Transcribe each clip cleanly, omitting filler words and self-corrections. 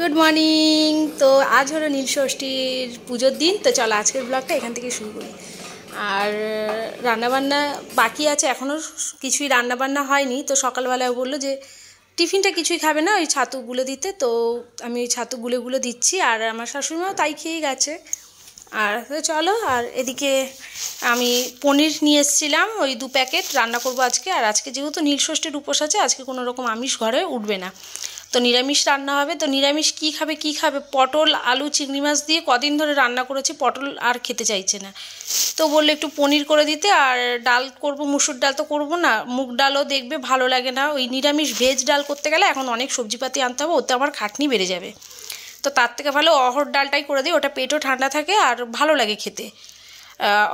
Good morning. তো আজ হলো নীলষষ্ঠীর পুজোর দিন। তো চলো আজকের ব্লগটা এখান থেকে শুরু করি। আর রান্নাবান্না বাকি আছে, এখনও কিছুই রান্নাবান্না হয়নি। তো সকালবেলায় বললো যে টিফিনটা কিছুই খাবে না, ওই ছাতু গুলে দিতে। তো আমি ওই ছাতু গুলে দিচ্ছি, আর আমার শাশুড়িমাও তাই খেয়ে গেছে। আর চলো, আর এদিকে আমি পনির নিয়ে এসেছিলাম, ওই 2 প্যাকেট রান্না করব আজকে। আর আজকে যেহেতু নীলষষ্ঠীর উপোস আছে, আজকে কোনো রকম আমিষ ঘরে উঠবে না, তো নিরামিষ রান্না হবে। তো নিরামিষ কী খাবে, পটল আলু চিংড়ি মাছ দিয়ে কদিন ধরে রান্না করেছি, পটল আর খেতে চাইছে না। তো বললো একটু পনির করে দিতে, আর ডাল করব, মুসুর ডাল তো করব না, মুগ ডালও দেখবে ভালো লাগে না। ওই নিরামিষ ভেজ ডাল করতে গেলে এখন অনেক সবজিপাতি আনতে হবে, ওতে আমার খাটনি বেড়ে যাবে। তো তার থেকে ভালো অড়হর ডালটাই করে দিই, ওটা পেটও ঠান্ডা থাকে আর ভালো লাগে খেতে।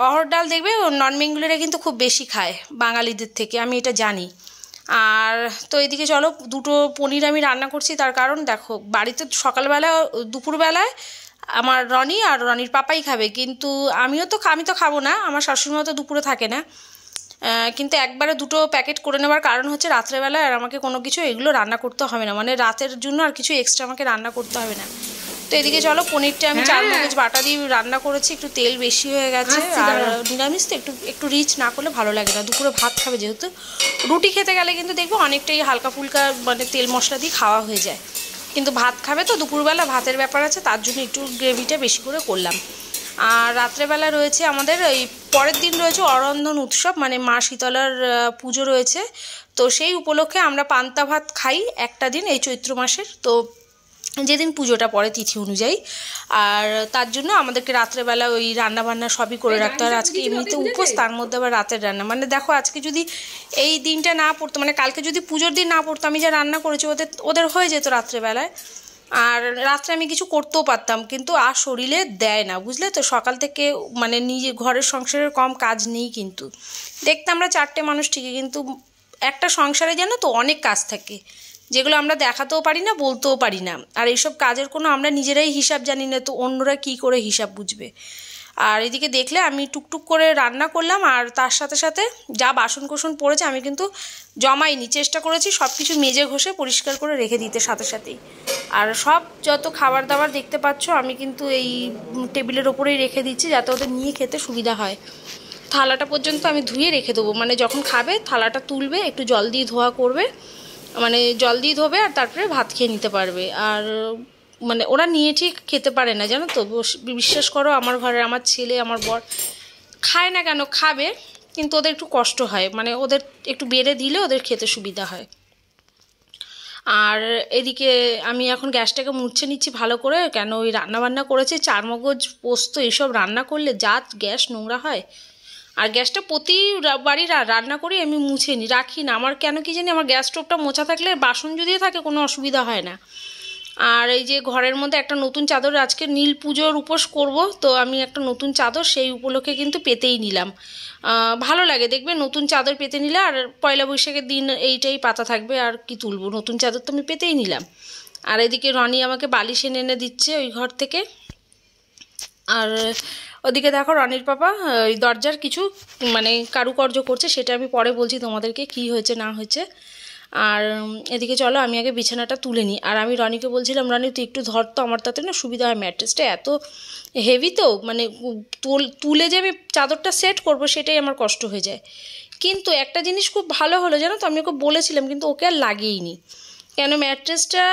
অড়হর ডাল দেখবে নন বেঙ্গলিরা কিন্তু খুব বেশি খায় বাঙালিদের থেকে, আমি এটা জানি। আর তো এদিকে চলো, 2টো পনির আমি রান্না করছি। তার কারণ দেখো, বাড়িতে সকালবেলা দুপুরবেলায় আমার রনি আর রনির পাপাই খাবে, কিন্তু আমি তো খাবো না, আমার শাশুড়িমাও তো দুপুরে থাকে না। কিন্তু একবারে 2টো প্যাকেট করে নেওয়ার কারণ হচ্ছে রাত্রেবেলায় আর আমাকে কোনো কিছু এগুলো রান্না করতে হবে না, মানে রাতের জন্য আর কিছু এক্সট্রা আমাকে রান্না করতে হবে না। তো এদিকে চলো, পনিরটা আমি 4 মগজ বাটা দিয়ে রান্না করেছি, একটু তেল বেশি হয়ে গেছে। আর নিরামিষ তো একটু রিচ না করলে ভালো লাগে না। দুপুরে ভাত খাবে যেহেতু, রুটি খেতে গেলে কিন্তু দেখবো অনেকটাই হালকা ফুলকা মানে তেল মশলা দিয়ে খাওয়া হয়ে যায়, কিন্তু ভাত খাবে তো দুপুরবেলা ভাতের ব্যাপার আছে, তার জন্য একটু গ্রেভিটা বেশি করে করলাম। আর রাত্রেবেলা রয়েছে আমাদের এই পরের দিন রয়েছে অরন্ধন উৎসব, মানে মা শীতলার পুজো রয়েছে। তো সেই উপলক্ষে আমরা পান্তা ভাত খাই একটা দিন এই চৈত্র মাসের, তো যেদিন পুজোটা পড়ে তিথি অনুযায়ী। আর তার জন্য আমাদেরকে রাত্রেবেলা ওই রান্নাবান্না সবই করে রাখতে হয়। আজকে এমনিতে উপোস, তার মধ্যে আবার রাতের রান্না, মানে দেখো আজকে যদি এই দিনটা না পড়তো, মানে কালকে যদি পুজোর দিন না পড়তো, আমি যা রান্না করেছি ওদের হয়ে যেত রাত্রেবেলায়। আর রাত্রে আমি কিছু করতেও পারতাম, কিন্তু আর শরীরে দেয় না, বুঝলে তো। সকাল থেকে মানে নিজে ঘরের সংসারের কম কাজ নেই, কিন্তু দেখতে আমরা 4টে মানুষ ঠিকই, কিন্তু একটা সংসারে জানো তো অনেক কাজ থাকে, যেগুলো আমরা দেখাতেও পারি না, বলতেও পারি না। আর এইসব কাজের কোনো আমরা নিজেরাই হিসাব জানি না, তো অন্যরা কি করে হিসাব বুঝবে। আর এদিকে দেখলে আমি টুকটুক করে রান্না করলাম, আর তার সাথে সাথে যা বাসন কোসন পড়েছে আমি কিন্তু জমাইনি, চেষ্টা করেছি সব কিছু মেজে ঘষে পরিষ্কার করে রেখে দিতে সাথে সাথেই। আর সব যত খাবার দাবার দেখতে পাচ্ছ আমি কিন্তু এই টেবিলের ওপরেই রেখে দিচ্ছি, যাতে ওদের নিয়ে খেতে সুবিধা হয়। থালাটা পর্যন্ত আমি ধুয়ে রেখে দেবো, মানে যখন খাবে থালাটা তুলবে, একটু জল দিয়ে ধোয়া করবে, মানে জল দিয়ে ধোবে, আর তারপরে ভাত খেয়ে নিতে পারবে। আর মানে ওরা নিয়ে ঠিক খেতে পারে না, জানো তো। বিশ্বাস করো, আমার ঘরে আমার ছেলে আমার বর খায় না কেন, খাবে, কিন্তু ওদের একটু কষ্ট হয়, মানে ওদের একটু বেড়ে দিলে ওদের খেতে সুবিধা হয়। আর এদিকে আমি এখন গ্যাসটাকে মুছে নিচ্ছি ভালো করে, কেন ওই রান্নাবান্না করেছে 4 মগজ পোস্ত, এইসব রান্না করলে যা গ্যাস নোংরা হয়। আর গ্যাসটা প্রতিবারই রান্না করি আমি মুছে নিই, রাখি না। আমার কেন কি জানি, আমার গ্যাস স্টোভটা মোছা থাকলে বাসন যদিও থাকে কোনো অসুবিধা হয় না। আর এই যে ঘরের মধ্যে একটা নতুন চাদর, আজকে নীল পুজোর উপোস করব, তো আমি একটা নতুন চাদর সেই উপলক্ষে কিন্তু পেতেই নিলাম। ভালো লাগে দেখবে নতুন চাদর পেতে নিলে, আর পয়লা বৈশাখের দিন এইটাই পাতা থাকবে, আর কি তুলবো, নতুন চাদর তো আমি পেতেই নিলাম। আর এদিকে রনি আমাকে বালিশ এনে দিচ্ছে ওই ঘর থেকে। আর ওদিকে দেখো রনির পাপা ওই দরজার কিছু মানে কারুকার্য করছে, সেটা আমি পরে বলছি তোমাদেরকে কি হয়েছে না হয়েছে। আর এদিকে চলো আমি আগে বিছানাটা তুলে নিই। আর আমি রনিকে বলছিলাম, রনি তুই একটু ধর তো, আমার তাতে না সুবিধা হয়, ম্যাট্রেসটা এত হেভি তো, মানে তুলে যে আমি চাদরটা সেট করব সেটাই আমার কষ্ট হয়ে যায়। কিন্তু একটা জিনিস খুব ভালো হলো জানো তো, আমি ওকে বলেছিলাম কিন্তু ওকে আর লাগিয়েইনি, কেন ম্যাট্রেসটা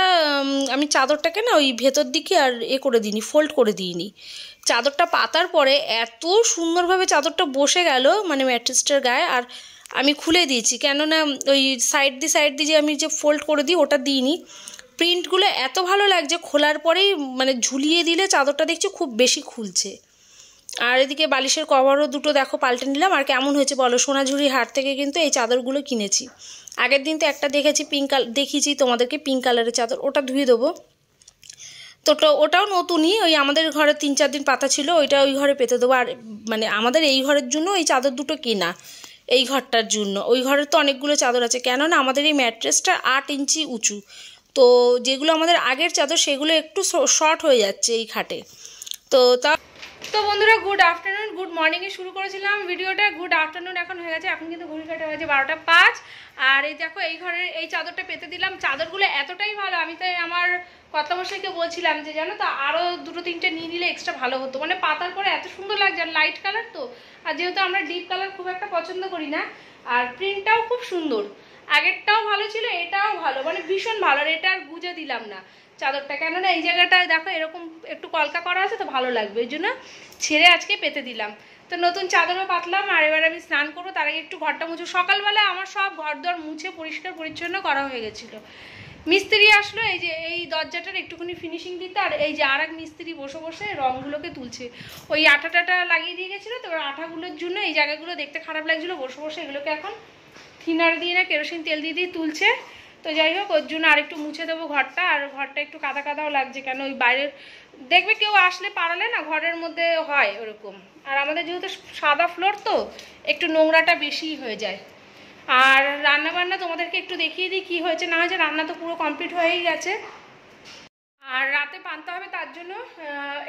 আমি চাদরটাকে না ওই ভেতর দিকে আর করে দিইনি, ফোল্ড করে দিইনি। চাদরটা পাতার পরে এত সুন্দরভাবে চাদরটা বসে গেল মানে ম্যাট্রেসটার গায়ে। আর আমি খুলে দিয়েছি, কেননা ওই সাইড দিয়ে যে আমি যে ফোল্ড করে দিই ওটা দিইনি। প্রিন্টগুলো এত ভালো লাগছে, খোলার পরেই মানে ঝুলিয়ে দিলে চাদরটা দেখছি খুব বেশি খুলছে। আর এদিকে বালিশের কভারও 2টো দেখো পাল্টে নিলাম। আর কেমন হয়েছে বলো, সোনাঝুরি হাট থেকে কিন্তু এই চাদরগুলো কিনেছি। আগের দিন তো একটা দেখেছি দেখিয়েছি তোমাদেরকে পিঙ্ক কালারের চাদর, ওটা ধুয়ে দেবো। তো ওটাও নতুনই, ওই আমাদের ঘরে 3-4 দিন পাতা ছিল, ওইটা ওই ঘরে পেতে দেবো। আর মানে আমাদের এই ঘরের জন্য এই চাদর 2টো কেনা, এই ঘরটার জন্য। ওই ঘরের তো অনেকগুলো চাদর আছে, কেননা আমাদের এই ম্যাট্রেসটা 8 ইঞ্চি উঁচু, তো যেগুলো আমাদের আগের চাদর সেগুলো একটু শর্ট হয়ে যাচ্ছে এই খাটে। তো তো বন্ধুরা গুড আফটারনুন, গুড মর্নিংয়ে শুরু করেছিলাম ভিডিওটা, গুড আফটারনুন এখন হয়ে গেছে। এখন কিন্তু ঘড়ি কাটা হয়েছে 12টা 5। আর এই দেখো এই ঘরের এই চাদরটা পেতে দিলাম। চাদরগুলো এতটাই ভালো, আমি তো আমার কর্তামশাইকে বলছিলাম যে জানো তো আরও 2-3টে নিয়ে নিলে এক্সট্রা ভালো হতো, মানে পাতার পরে এত সুন্দর লাগছে। আর লাইট কালার তো, আর যেহেতু আমরা ডিপ কালার খুব একটা পছন্দ করি না, আর প্রিন্টটাও খুব সুন্দর, আগেরটাও ভালো ছিল, এটাও ভালো, মানে ভীষণ ভালো। আর এটা আর গুজে দিলাম না চাদরটা, কেননা এই জায়গাটায় দেখো এরকম একটু কলকা করা আছে তো ভালো লাগবে, এই জন্য ছেড়ে আজকে পেতে দিলাম। তো নতুন চাদরও পাতলাম। আর এবার আমি স্নান করবো, তার আগে একটু ঘরটা মুছে। সকালবেলা আমার সব ঘর দর মুছে পরিষ্কার পরিচ্ছন্ন করা হয়ে গেছিলো। মিস্ত্রি আসলো, এই যে এই দরজাটার একটুখানি ফিনিশিং দিতে, আর এই যে আর এক মিস্ত্রি বসে বসে রঙগুলোকে তুলছে। ওই আঠাটা লাগিয়ে দিয়ে গেছিলো তো, এবার আঠাগুলোর জন্য এই জায়গাগুলো দেখতে খারাপ লাগছিলো, বসে বসে এগুলোকে এখন থিনার দিয়ে না কেরোসিন তেল দিয়ে দিয়ে তুলছে। তো যাই হোক, ওর জন্য আরেকটু মুছে দেবো ঘরটা। আর ঘরটা একটু কাদা কাদাও লাগছে, কেন ওই বাইরের দেখবে কেউ আসলে পারালে না ঘরের মধ্যে হয় ওরকম। আর আমাদের যেহেতু সাদা ফ্লোর তো একটু নোংরাটা বেশি হয়ে যায়। আর রান্না বান্না তোমাদেরকে একটু দেখিয়ে দিই কী হয়েছে না হয়েছে। রান্না তো পুরো কমপ্লিট হয়েই গেছে, আর রাতে পান্তা হবে, তার জন্য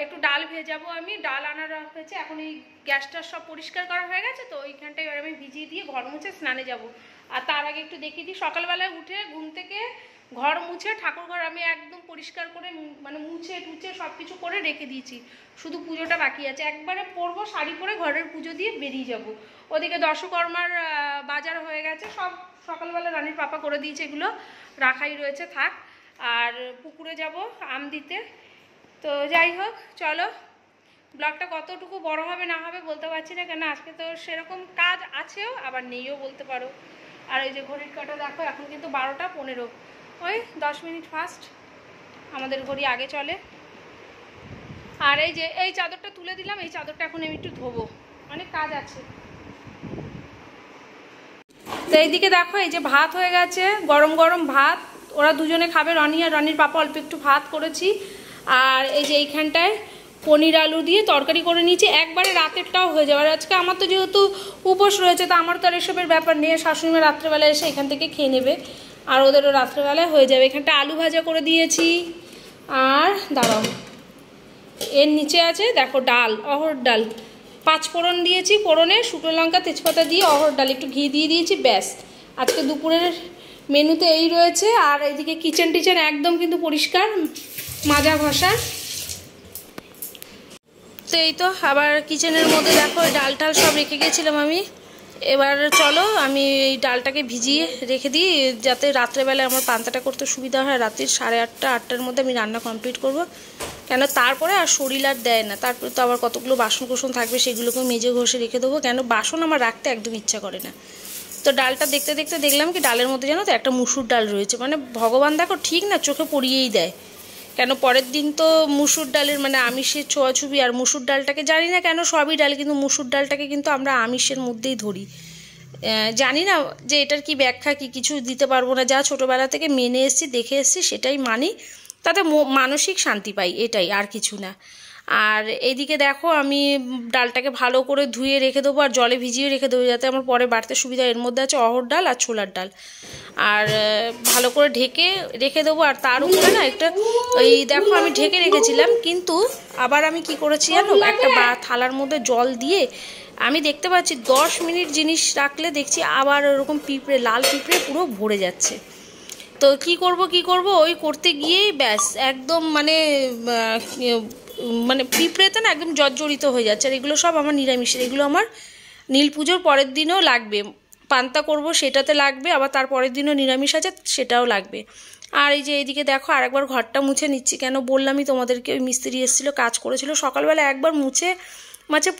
একটু ডাল ভেজাবো। আমি ডাল আনা হয়েছে, এখন এই গ্যাসটা সব পরিষ্কার করা হয়ে গেছে তো ওইখানটায় এবার আমি ভিজিয়ে দিয়ে ঘর মুছে স্নানে যাব। আর তার আগে একটু দেখিয়ে দিই, সকালবেলায় উঠে ঘুম থেকে ঘর মুছে ঠাকুর ঘর আমি একদম পরিষ্কার করে মানে মুছে টুছে সব কিছু করে রেখে দিয়েছি, শুধু পুজোটা বাকি আছে। একবারে পরবো, শাড়ি পরে ঘরের পুজো দিয়ে বেরিয়ে যাব। ওদিকে দশকর্মার বাজার হয়ে গেছে, সব সকালবেলা রানীর পাপা করে দিয়েছে, এগুলো রাখাই রয়েছে থাক। আর পুকুরে যাব আম দিতে। তো যাই হোক চলো, ব্লগটা কতটুকু বড় হবে না হবে বলতে পারছি না, কেন আজকে তো সেরকম কাজ আছেও আবার নেইও বলতে পারো। আর ওই যে ঘড়ির কাঁটা দেখো, এখন কিন্তু 12টা 15, ওই 10 মিনিট ফাস্ট আমাদের ঘড়ি আগে চলে। আর এই যে এই চাদরটা তুলে দিলাম, এই চাদরটা এখন আমি একটু ধোবো, অনেক কাজ আছে। তো এইদিকে দেখো এই যে ভাত হয়ে গেছে, গরম গরম ভাত, ওরা দুজনে খাবে, রনি আর রনির পাপা। অল্প একটু ভাত করেছি। আর এই যে এইখানটায় পনির আলু দিয়ে তরকারি করে নিয়েছি, একবারে রাতেরটাও হয়ে যাবে। আর আজকে আমার তো যেহেতু উপোস রয়েছে, তো আমার তো আর এসবের ব্যাপার নেই। শাশুড়িমা রাত্রেবেলায় এসে এখান থেকে খেয়ে নেবে, আর ওদেরও রাত্রেবেলায় হয়ে যাবে। এখানটা আলু ভাজা করে দিয়েছি। আর দাঁড়াও, এর নিচে আছে দেখো ডাল, অহর ডাল, 5 ফোড়ন দিয়েছি, ফোড়নে শুকনো লঙ্কা তেজপাতা দিয়ে অহর ডাল, একটু ঘি দিয়ে দিয়েছি, ব্যাস। আজকে দুপুরের মেনুতে এই রয়েছে। আর এইদিকে কিচেন টিচেন একদম কিন্তু পরিষ্কার, মাজা ঘষা। তো এই তো আবার কিচেনের মধ্যে দেখো ডাল টাল সব রেখে গেছিলাম আমি। এবার চলো আমি এই ডালটাকে ভিজিয়ে রেখে দিই, যাতে রাত্রেবেলায় আমার পান্তাটা করতে সুবিধা হয়। রাত্রির 8:30 8টার মধ্যে আমি রান্না কমপ্লিট করব, কেন তারপরে আর শরীর আর দেয় না। তারপরে তো আবার কতগুলো বাসন কোসন থাকবে, সেগুলোকেও মেজে ঘষে রেখে দেবো, কেন বাসন আমার রাখতে একদম ইচ্ছা করে না। তো ডালটা দেখতে দেখতে দেখলাম কি ডালের মধ্যে জানো তো একটা মুসুর ডাল রয়েছে, মানে ভগবান দেখো ঠিক না চোখে পড়িয়েই দেয়। কেন পরের দিন তো মুসুর ডালের মানে আমিষের ছোঁয়াছুবি, আর মুসুর ডালটাকে জানি না কেন সবই ডাল, কিন্তু মুসুর ডালটাকে কিন্তু আমরা আমিষের মধ্যেই ধরি। জানি না যে এটার কি ব্যাখ্যা, কি কিছু দিতে পারবো না। যা ছোটোবেলা থেকে মেনে এসেছি দেখে এসেছি সেটাই মানি, তাতে মানসিক শান্তি পাই, এটাই, আর কিছু না। আর এইদিকে দেখো আমি ডালটাকে ভালো করে ধুয়ে রেখে দেবো, আর জলে ভিজিয়ে রেখে দেবো, যাতে আমার পরে বাড়তে সুবিধা। এর মধ্যে আছে অহর ডাল আর ছোলার ডাল, আর ভালো করে ঢেকে রেখে দেবো। আর তার উপরে না একটা ওই দেখো আমি ঢেকে রেখেছিলাম, কিন্তু আবার আমি কি করেছি জানো, একটা থালার মধ্যে জল দিয়ে আমি দেখতে পাচ্ছি 10 মিনিট জিনিস রাখলে দেখছি আবার ওরকম পিঁপড়ে, লাল পিঁপড়ে পুরো ভরে যাচ্ছে। তো কি করব ওই করতে গিয়েই ব্যাস একদম মানে মানে পিঁপড়েতে না একদম জর্জরিত হয়ে যাচ্ছে। আর এগুলো সব আমার নিরামিষের, এগুলো আমার নীল পুজোর পরের দিনও লাগবে, পান্তা করব সেটাতে লাগবে, আবার তার পরের দিনও নিরামিষ আছে সেটাও লাগবে। আর এই যে এইদিকে দেখো আরেকবার ঘরটা মুছে নিচ্ছি, কেন বললামই তোমাদেরকে ওই মিস্ত্রি এসেছিলো, কাজ করেছিল সকালবেলা, একবার মুছে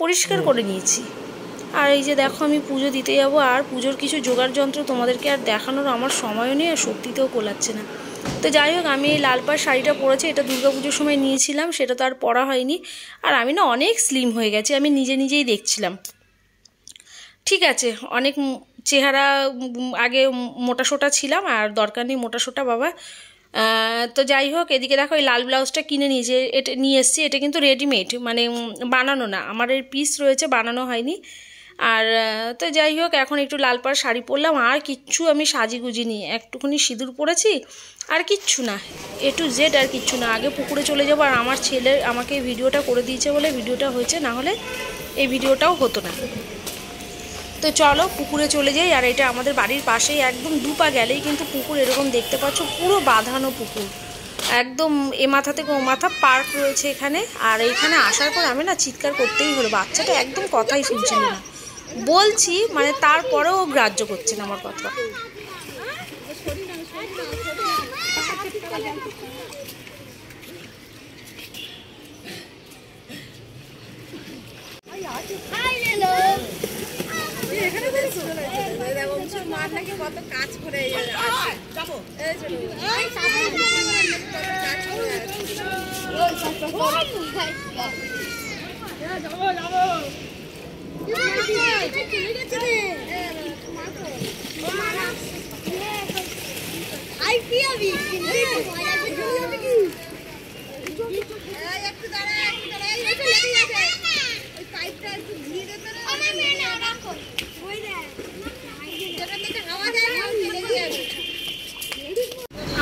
পরিষ্কার করে নিয়েছি। আর এই যে দেখো আমি পুজো দিতে যাবো, আর পুজোর কিছু জোগাড় যন্ত্র তোমাদেরকে আর দেখানোর আমার সময়ও নেই, আর শক্তিতেও কোলাচ্ছে না। তো যাই হোক, আমি এই লাল পাড় শাড়িটা পরেছি, এটা দুর্গাপুজোর সময় নিয়েছিলাম, সেটা তো আর পরা হয়নি। আর আমি না অনেক স্লিম হয়ে গেছি, আমি নিজেই দেখছিলাম। ঠিক আছে, অনেক চেহারা আগে মোটাসোটা ছিলাম, আর দরকার নেই মোটাসোটা বাবা। তো যাই হোক, এদিকে দেখো এই লাল ব্লাউজটা কিনে নিয়ে এসেছি। এটা কিন্তু রেডিমেড, মানে বানানো না, আমার এর পিস রয়েছে, বানানো হয়নি। আর তো যাই হোক, এখন একটু লাল পাড় শাড়ি পরলাম, আর কিচ্ছু আমি সাজিগুজি নি, একটুখানি সিঁদুর পরেছি আর কিচ্ছু না, A to Z আর কিচ্ছু না। আগে পুকুরে চলে যাবো, আর আমার ছেলে আমাকে ভিডিওটা করে দিয়েছে বলে ভিডিওটা হয়েছে, না হলে এই ভিডিওটাও হতো না। তো চলো পুকুরে চলে যাই। আর এটা আমাদের বাড়ির পাশেই, একদম 2 পা গেলেই কিন্তু পুকুর, এরকম দেখতে পাচ্ছ পুরো বাঁধানো পুকুর, একদম এ মাথা থেকে ও মাথা পার্ক রয়েছে এখানে। আর এইখানে আসার পর আমি না চিৎকার করতেই হলো, বাচ্চাটা একদম কথাই শুনছিল না, বলছি মানে তারপরেও ও গ্রাহ্য করছে না আমার কথা। কত কাজ করে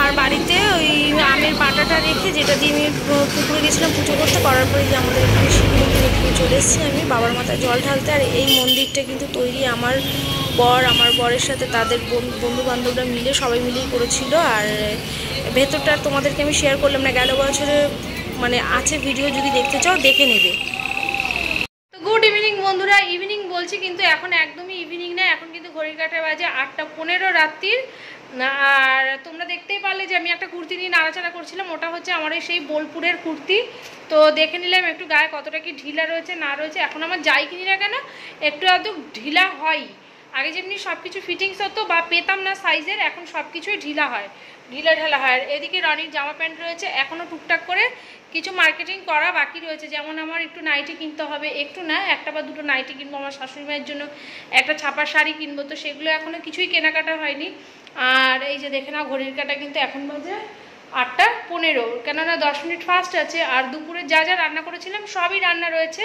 আর বাড়িতে ওই আমের পাটাটা রেখে, যেটা দিয়ে আমি পুকুরে গেছিলাম পুজো করতে, করার পরে যে আমাদের এখানে শিব মন্দির, এখানে চলে এসেছি আমি বাবার মাথায় জল ঢালতে। আর এই মন্দিরটা কিন্তু তৈরি আমার বরের সাথে তাদের বন্ধু বান্ধবরা মিলে, সবাই মিলেই করেছিল। আর ভেতরটা তোমাদেরকে আমি শেয়ার করলাম না, গেল বছরে মানে আছে ভিডিও, যদি দেখতে চাও দেখে নেবে। তো গুড ইভিনিং বন্ধুরা, ইভিনিং বলছি কিন্তু এখন একদমই ইভিনিং না, এখন কিন্তু ঘড়ির কাঁটায় বাজে 8:15 রাত্রির। আর তোমরা দেখতেই পারলে যে আমি একটা কুর্তি নিয়ে নাড়াচাড়া করছিলাম, ওটা হচ্ছে আমার সেই বোলপুরের কুর্তি। তো দেখে নিলাম একটু গায়ে কতটা কি ঢিলা রয়েছে না রয়েছে। এখন আমার যাই কিনি না কেন একটু আধটু ঢিলা হয়, আগে যেমনি সব কিছু ফিটিংস হতো বা পেতাম না সাইজের, এখন সব কিছুই ঢিলা হয়, ঢিলা ঢালা হয়। আর এদিকে রনির জামা প্যান্ট রয়েছে, এখনও টুকটাক করে কিছু মার্কেটিং করা বাকি রয়েছে। যেমন আমার একটু নাইটি কিনতে হবে, একটু না একটা বা দুটো নাইটি কিনবো, আমার শাশুড়ি মায়ের জন্য একটা ছাপার শাড়ি কিনবো, তো সেগুলো এখনও কিছুই কেনাকাটা হয়নি। আর এই যে দেখে নাও ঘড়ির কাঁটা কিন্তু এখন বাজে 8:15, কেননা 10 মিনিট ফাস্ট আছে। আর দুপুরে যা যা রান্না করেছিলাম সবই রান্না রয়েছে।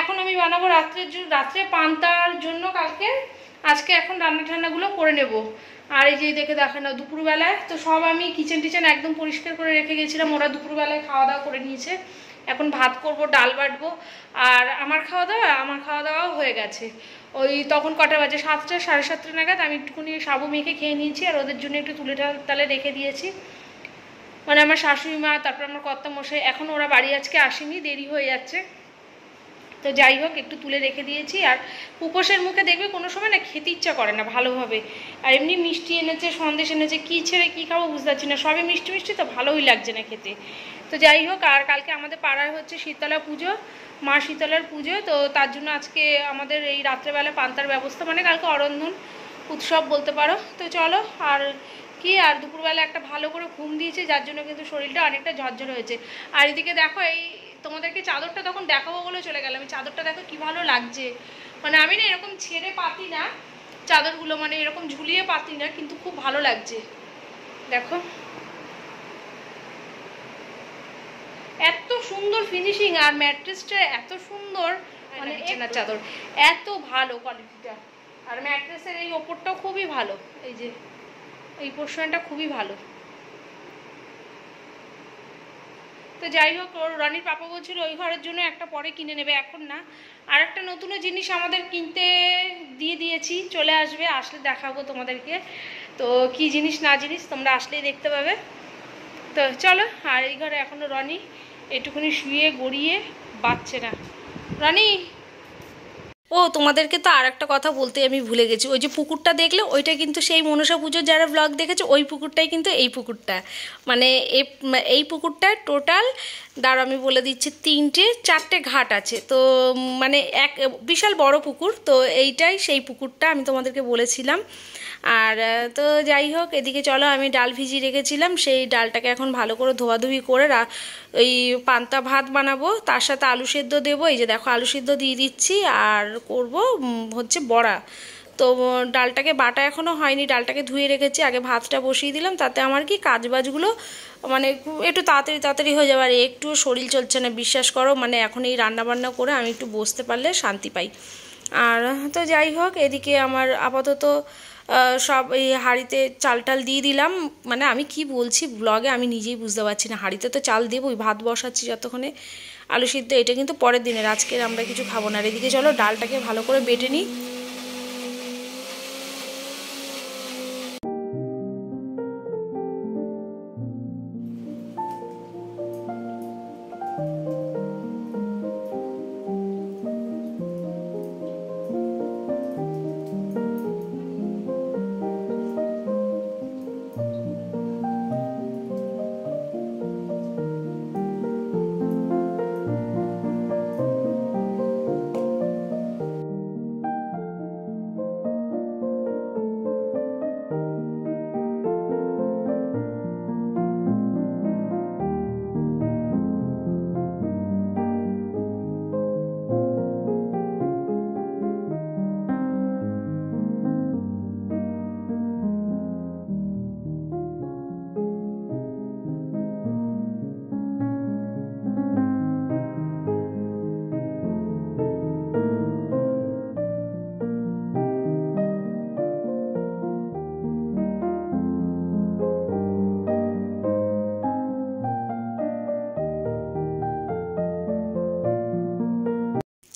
এখন আমি বানাবো রাত্রে পান্তার জন্য কালকে, আজকে এখন রান্না ঠান্নাগুলো করে নেব। আর এই যে দেখে নাও দুপুরবেলায় তো সব আমি কিচেন টিচেন একদম পরিষ্কার করে রেখে গেছিলাম, ওরা দুপুরবেলায় খাওয়া দাওয়া করে নিয়েছে। এখন ভাত করব, ডাল বাটবো। আর আমার খাওয়া দাওয়াও হয়ে গেছে। ওই তখন কটা বাজে, 7টা 7:30 নাগাদ আমি একটুখানি সাবু মেখে খেয়ে নিয়েছি, আর ওদের জন্য একটু তুলে তালে রেখে দিয়েছি। মানে আমার শাশুড়ি মা, তারপর আমার কর্তামশাই, এখন ওরা বাড়ি আজকে আসেনি, দেরি হয়ে যাচ্ছে। তো যাই হোক একটু তুলে রেখে দিয়েছি। আর উপোসের মুখে দেখবে কোনো সময় না খেতে ইচ্ছা করে না ভালোভাবে। আর এমনি মিষ্টি এনেছে, সন্দেশ এনেছে, কী ছেড়ে কী খাবো বুঝতে পারছি না, সবই মিষ্টি মিষ্টি, তো ভালোই লাগছে না খেতে। তো যাই হোক, আর কালকে আমাদের পাড়ায় হচ্ছে শীতলা পুজো, মা শীতলার পুজো। তো তার জন্য আজকে আমাদের এই রাত্রেবেলা পান্তার ব্যবস্থা, মানে কালকে অরন্ধন উৎসব বলতে পারো। তো চলো, আর আর দুপুরবেলা একটা ভালো করে ঘুম দিয়েছে, যার জন্য কিন্তু শরীরটা অনেকটা ঝরঝর হয়েছে। আর এদিকে দেখো, এই তোমাদেরকে চাদরটা তখন দেখাবো বলে চলে গেলাম, এই চাদরটা দেখো কি ভালো লাগছে। মানে আমি না এরকম ছেড়ে পাতি না চাদরগুলো, মানে এরকম ঝুলিয়ে পাতি না, কিন্তু খুব ভালো লাগছে। দেখো এত সুন্দর ফিনিশিং, আর ম্যাট্রেসটা এত সুন্দর, মানে চেনার চাদর এত ভালো কোয়ালিটিটা। আর ম্যাট্রেসের এই ওপরটাও খুবই ভালো, এই যে এই পোর্শনটা খুবই ভালো। তো যাই হোক, ওর রনির পাপা বলছিল ওই ঘরের জন্য একটা পরে কিনে নেবে, এখন না। আর একটা নতুনও জিনিস আমাদের কিনতে দিয়ে দিয়েছি, চলে আসবে, আসলে দেখাবো তোমাদেরকে। তো কি জিনিস না জিনিস তোমরা আসলেই দেখতে পাবে। তো চলো, আর এই ঘরে এখনও রনি একটুখানি শুয়ে গড়িয়ে বাচ্চে না। রনি, ও তোমাদেরকে তো আর একটা কথা বলতে আমি ভুলে গেছি, ওই যে পুকুরটা দেখলে ওইটা কিন্তু সেই মনসা পুজোর যারা ব্লগ দেখেছে ওই পুকুরটাই কিন্তু এই পুকুরটা, মানে এই পুকুরটা টোটাল দাঁড়া আমি বলে দিচ্ছি 3-4টে ঘাট আছে। তো মানে এক বিশাল বড় পুকুর, তো এইটাই সেই পুকুরটা আমি তোমাদেরকে বলেছিলাম। আর তো যাই হোক, এদিকে চলো আমি ডাল ভিজিয়ে রেখেছিলাম, সেই ডালটাকে এখন ভালো করে ধোয়াধুয়ি করে ওই পান্তা ভাত বানাবো, তার সাথে আলু সেদ্ধ দেবো। এই যে দেখো আলু সেদ্ধ দিয়ে দিচ্ছি, আর করব হচ্ছে বড়া। তো ডালটাকে বাটা এখনও হয়নি, ডালটাকে ধুয়ে রেখেছি, আগে ভাতটা বসিয়ে দিলাম, তাতে আমার কি কাজবাজগুলো মানে একটু তাড়াতাড়ি হয়ে যাবে। আর একটু শরীর চলছে না বিশ্বাস করো, মানে এখন এই রান্নাবান্না করে আমি একটু বসতে পারলে শান্তি পাই। আর তো যাই হোক, এদিকে আমার আপাতত সব এই হাঁড়িতে চাল টাল দিয়ে দিলাম। মানে আমি কি বলছি ব্লগে আমি নিজেই বুঝতে পারছি না। হাঁড়িতে তো চাল দেবই, ভাত বসাচ্ছি যতক্ষণে আলু সিদ্ধ। এটা কিন্তু পরের দিনের, আজকের আমরা কিছু খাবো না। আর এদিকে চলো ডালটাকে ভালো করে বেটে নিই।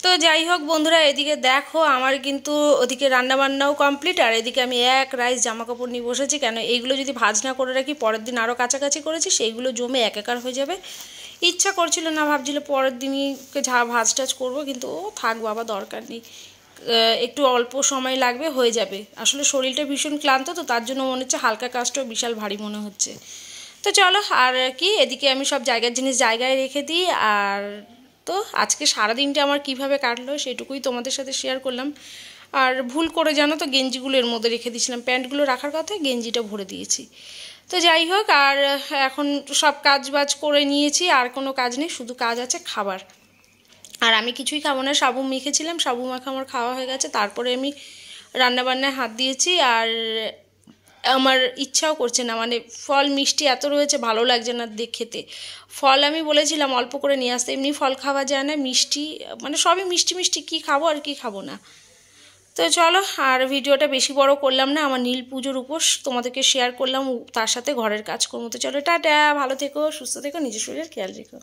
তো যাই হোক বন্ধুরা, এদিকে দেখো আমার কিন্তু ওদিকে রান্নাবান্নাও কমপ্লিট। আর এদিকে আমি এক রাইস জামা কাপড় নিয়ে বসেছি। কেন এইগুলো যদি ভাজ না করে রাখি পরের দিন আরও কাছাকাছি করেছি, সেইগুলো জমে একাকার হয়ে যাবে। ইচ্ছা করছিল না, ভাবছিল পরের দিনই ভাজ টাজ করবো, কিন্তু ও থাক বাবা, দরকার নেই, একটু অল্প সময় লাগবে, হয়ে যাবে। আসলে শরীরটা ভীষণ ক্লান্ত, তো তার জন্য মনে হচ্ছে হালকা কাজটাও বিশাল ভারী মনে হচ্ছে। তো চলো, আর কি, এদিকে আমি সব জায়গার জিনিস জায়গায় রেখে দিই। আর তো আজকে সারাদিনটা আমার কিভাবে কাটলো সেটুকুই তোমাদের সাথে শেয়ার করলাম। আর ভুল করে জানো তো গেঞ্জিগুলো এর মধ্যে রেখে দিয়েছিলাম, প্যান্টগুলো রাখার কথা, গেঞ্জিটা ভরে দিয়েছি। তো যাই হোক, আর এখন সব কাজ বাজ করে নিয়েছি, আর কোনো কাজ নেই, শুধু কাজ আছে খাবার। আর আমি কিছুই খাবো না, সাবু মেখেছিলাম, সাবু মাখা আমার খাওয়া হয়ে গেছে। তারপরে আমি রান্নাবান্নায় হাত দিয়েছি। আর আমার ইচ্ছাও করছে না, মানে ফল মিষ্টি এত রয়েছে, ভালো লাগছে না খেতে। ফল আমি বলেছিলাম অল্প করে নিয়ে আসতে, এমনি ফল খাওয়া যায় না, মিষ্টি মানে সবই মিষ্টি মিষ্টি, কী খাবো আর কী খাবো না। তো চলো, আর ভিডিওটা বেশি বড় করলাম না, আমার নীল পুজোর উপোস তোমাদেরকে শেয়ার করলাম, তার সাথে ঘরের কাজ করবো। তো চলো টাটা, ভালো থেকো, সুস্থ থেকো, নিজের শরীরের খেয়াল রেখো।